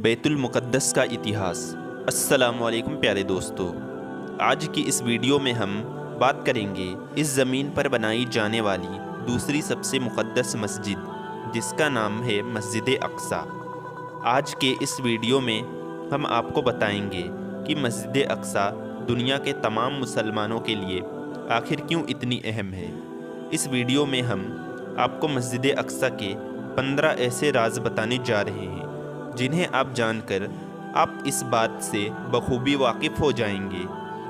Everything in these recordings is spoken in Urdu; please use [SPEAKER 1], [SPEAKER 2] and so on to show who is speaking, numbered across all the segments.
[SPEAKER 1] بیت المقدس کا اتہاس۔ السلام علیکم پیارے دوستو، آج کی اس ویڈیو میں ہم بات کریں گے اس زمین پر بنائی جانے والی دوسری سب سے مقدس مسجد، جس کا نام ہے مسجد اقصیٰ۔ آج کے اس ویڈیو میں ہم آپ کو بتائیں گے کہ مسجد اقصیٰ دنیا کے تمام مسلمانوں کے لیے آخر کیوں اتنی اہم ہے۔ اس ویڈیو میں ہم آپ کو مسجد اقصیٰ کے 15 ایسے راز بتانے جا رہے ہیں جنہیں آپ جان کر آپ اس بات سے بخوبی واقف ہو جائیں گے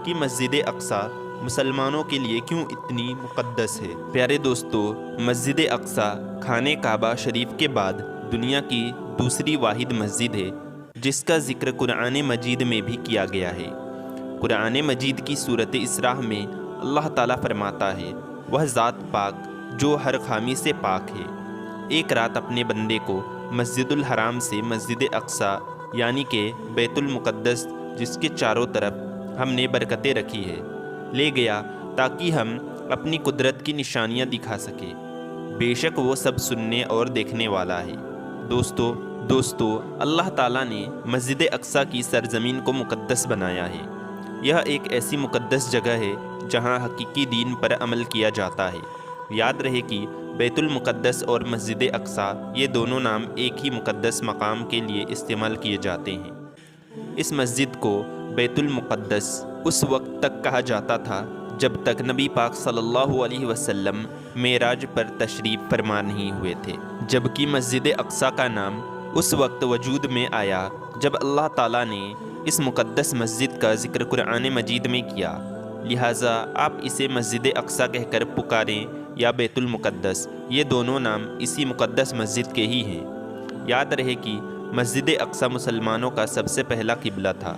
[SPEAKER 1] کہ مسجد اقصیٰ مسلمانوں کے لیے کیوں اتنی مقدس ہے۔ پیارے دوستو، مسجد اقصیٰ خانہ کعبہ شریف کے بعد دنیا کی دوسری واحد مسجد ہے جس کا ذکر قرآن مجید میں بھی کیا گیا ہے۔ قرآن مجید کی سورۃ اسراء میں اللہ تعالیٰ فرماتا ہے، وہ ذات پاک جو ہر خامی سے پاک ہے، ایک رات اپنے بندے کو مسجد الحرام سے مسجد اقصیٰ یعنی کہ بیت المقدس، جس کے چاروں طرف ہم نے برکتیں رکھی ہے، لے گیا تاکہ ہم اپنی قدرت کی نشانیاں دکھا سکیں۔ بے شک وہ سب سننے اور دیکھنے والا ہے۔ دوستو اللہ تعالیٰ نے مسجد اقصیٰ کی سرزمین کو مقدس بنایا ہے۔ یہ ایک ایسی مقدس جگہ ہے جہاں حقیقی دین پر عمل کیا جاتا ہے۔ یاد رہے کہ بیت المقدس اور مسجد اقصیٰ یہ دونوں نام ایک ہی مقدس مقام کے لیے استعمال کیے جاتے ہیں۔ اس مسجد کو بیت المقدس اس وقت تک کہا جاتا تھا جب تک نبی پاک صلی اللہ علیہ وسلم معراج پر تشریف فرما نہیں ہوئے تھے، جبکہ مسجد اقصیٰ کا نام اس وقت وجود میں آیا جب اللہ تعالیٰ نے اس مقدس مسجد کا ذکر قرآن مجید میں کیا، لہٰذا آپ اسے مسجد اقصیٰ کہہ کر پکاریں یا بیت المقدس، یہ دونوں نام اسی مقدس مسجد کے ہی ہیں۔ یاد رہے کہ مسجد اقصیٰ مسلمانوں کا سب سے پہلا قبلہ تھا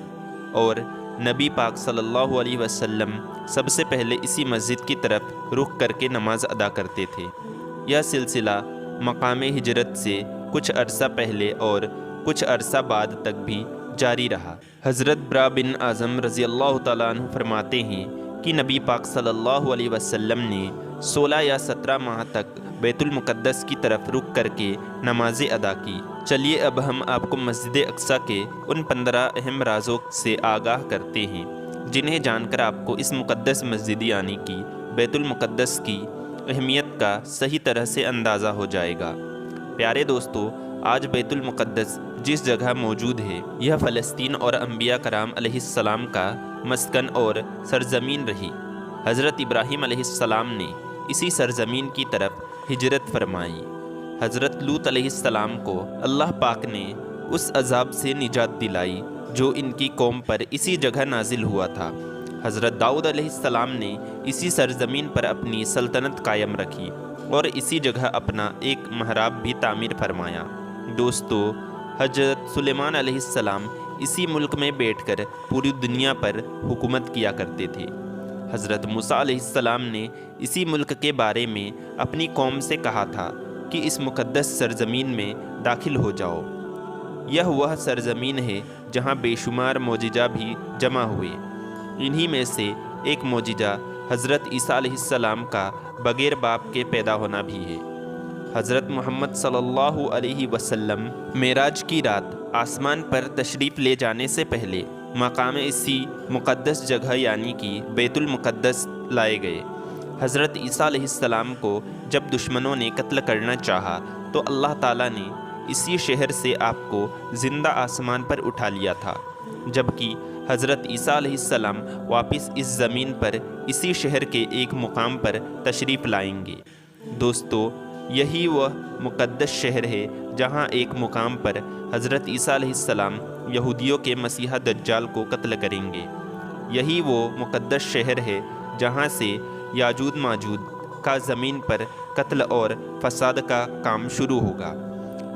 [SPEAKER 1] اور نبی پاک صلی اللہ علیہ وسلم سب سے پہلے اسی مسجد کی طرف رخ کر کے نماز ادا کرتے تھے۔ یہ سلسلہ مقام ہجرت سے کچھ عرصہ پہلے اور کچھ عرصہ بعد تک بھی جاری رہا۔ حضرت برا بن اعظم رضی اللہ تعالیٰ عنہ فرماتے ہیں کہ نبی پاک صلی اللہ علیہ وسلم نے 16 یا 17 ماہ تک بیت المقدس کی طرف رخ کر کے نمازیں ادا کی۔ چلیے اب ہم آپ کو مسجد اقصیٰ کے ان 15 اہم رازوں سے آگاہ کرتے ہیں جنہیں جان کر آپ کو اس مقدس مسجد یعنی کہ بیت المقدس کی اہمیت کا صحیح طرح سے اندازہ ہو جائے گا۔ پیارے دوستو، آج بیت المقدس جس جگہ موجود ہے، یہ فلسطین اور انبیاء کرام علیہ السلام کا مسکن اور سرزمین رہی۔ حضرت ابراہیم علیہ السلام نے اسی سرزمین کی طرف ہجرت فرمائی۔ حضرت لوط علیہ السلام کو اللہ پاک نے اس عذاب سے نجات دلائی جو ان کی قوم پر اسی جگہ نازل ہوا تھا۔ حضرت داؤد علیہ السلام نے اسی سرزمین پر اپنی سلطنت قائم رکھی اور اسی جگہ اپنا ایک محراب بھی تعمیر فرمایا۔ دوستو، حضرت سلیمان علیہ السلام اسی ملک میں بیٹھ کر پوری دنیا پر حکومت کیا کرتے تھے۔ حضرت موسیٰ علیہ السلام نے اسی ملک کے بارے میں اپنی قوم سے کہا تھا کہ اس مقدس سرزمین میں داخل ہو جاؤ۔ یہ وہ سرزمین ہے جہاں بے شمار معجزہ بھی جمع ہوئے۔ انہی میں سے ایک معجزہ حضرت عیسیٰ علیہ السلام کا بغیر باپ کے پیدا ہونا بھی ہے۔ حضرت محمد صلی اللہ علیہ وسلم معراج کی رات آسمان پر تشریف لے جانے سے پہلے مقام اسی مقدس جگہ یعنی کہ بیت المقدس لائے گئے۔ حضرت عیسیٰ علیہ السلام کو جب دشمنوں نے قتل کرنا چاہا تو اللہ تعالیٰ نے اسی شہر سے آپ کو زندہ آسمان پر اٹھا لیا تھا، جبکہ حضرت عیسیٰ علیہ السلام واپس اس زمین پر اسی شہر کے ایک مقام پر تشریف لائیں گے۔ دوستو، یہی وہ مقدس شہر ہے جہاں ایک مقام پر حضرت عیسیٰ علیہ السلام یہودیوں کے مسیح دجال کو قتل کریں گے۔ یہی وہ مقدس شہر ہے جہاں سے یاجوج ماجوج کا زمین پر قتل اور فساد کا کام شروع ہوگا۔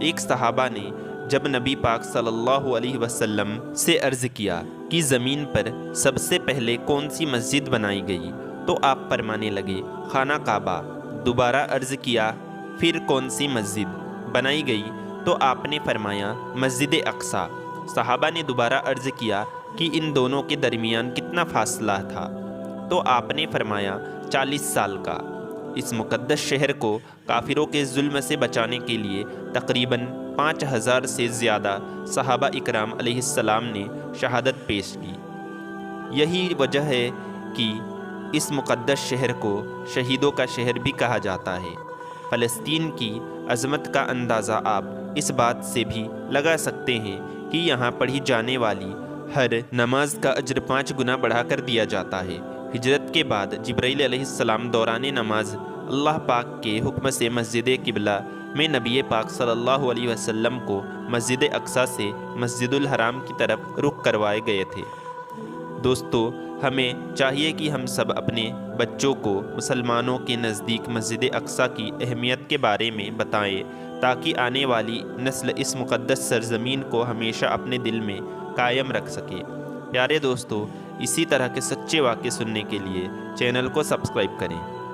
[SPEAKER 1] ایک صحابہ نے جب نبی پاک صلی اللہ علیہ وسلم سے عرض کیا کہ زمین پر سب سے پہلے کون سی مسجد بنائی گئی تو آپ فرمانے لگے، خانہ کعبہ۔ دوبارہ عرض کیا، پھر کون سی مسجد بنائی گئی تو آپ نے فرمایا، مسجد اقصیٰ۔ صحابہ نے دوبارہ عرض کیا کہ ان دونوں کے درمیان کتنا فاصلہ تھا تو آپ نے فرمایا 40 سال کا۔ اس مقدس شہر کو کافروں کے ظلم سے بچانے کے لیے تقریباً 5000 سے زیادہ صحابہ اکرام علیہ السلام نے شہادت پیش کی۔ یہی وجہ ہے کہ اس مقدس شہر کو شہیدوں کا شہر بھی کہا جاتا ہے۔ فلسطین کی عظمت کا اندازہ آپ اس بات سے بھی لگا سکتے ہیں کہ یہاں پڑھی جانے والی ہر نماز کا اجر 5 گنا بڑھا کر دیا جاتا ہے۔ ہجرت کے بعد جبرائیل علیہ السلام دوران نماز اللہ پاک کے حکم سے مسجد قبلہ میں نبی پاک صلی اللہ علیہ وسلم کو مسجد اقصی سے مسجد الحرام کی طرف رخ کروائے گئے تھے۔ دوستو، ہمیں چاہیے کہ ہم سب اپنے بچوں کو مسلمانوں کے نزدیک مسجد اقصی کی اہمیت کے بارے میں بتائیں تاکہ آنے والی نسل اس مقدس سرزمین کو ہمیشہ اپنے دل میں قائم رکھ سکے۔ پیارے دوستو، اسی طرح کے سچے واقعے سننے کے لیے چینل کو سبسکرائب کریں۔